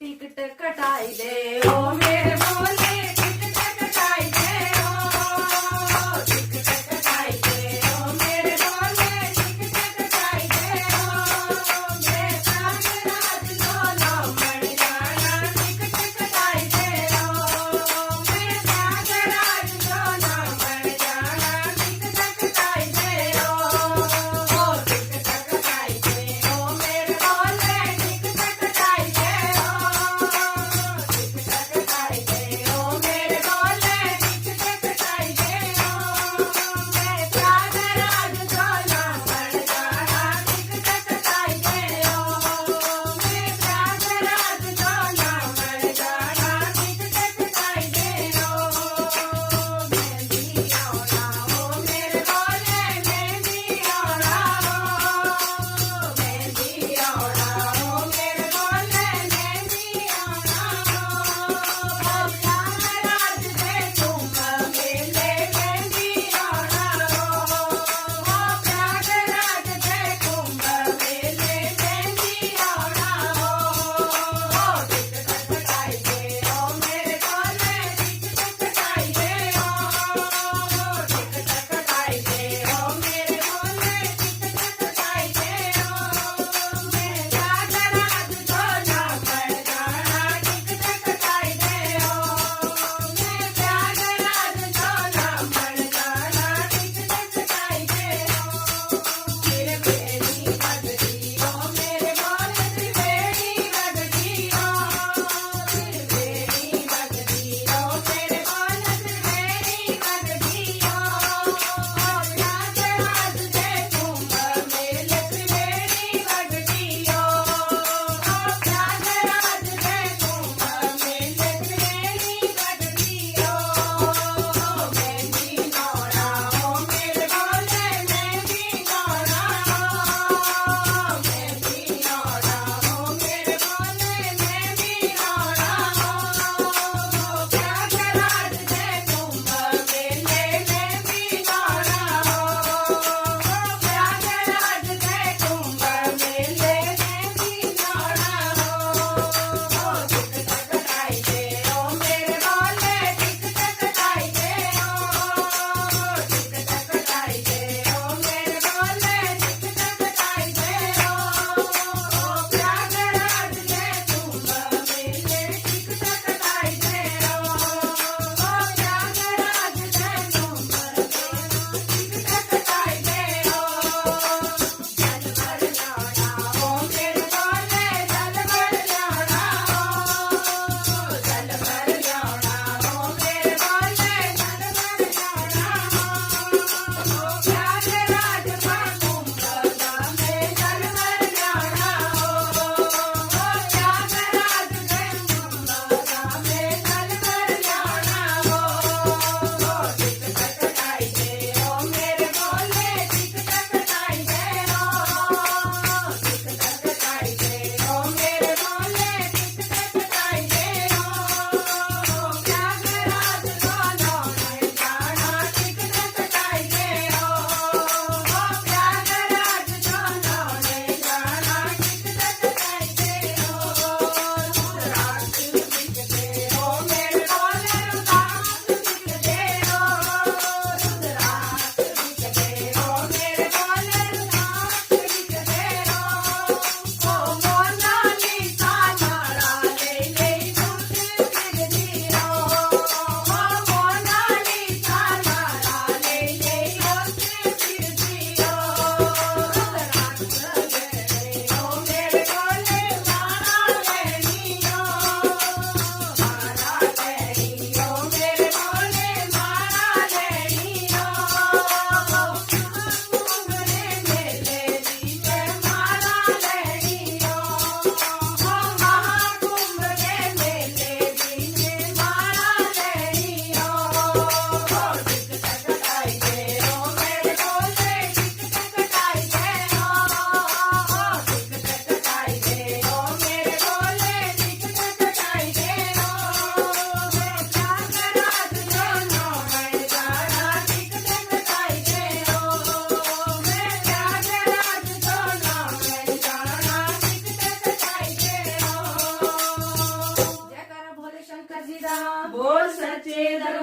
ticket कटाई दे ओ मेरे भोले ticket कटाई दे ओ टिकट कटाई दे ओ मेरे भोले टिकट कटाई दे ओ मैं नागराज लोला मर जाना टिकट कटाई दे ओ मैं नागराज लोला मर जाना टिकट कटाई दे ओ टिकट कटाई दे ओ मेरे भोले टिकट कटाई दे ओ टिकट कटाई दे ओ दा बोल सच्चे दरबार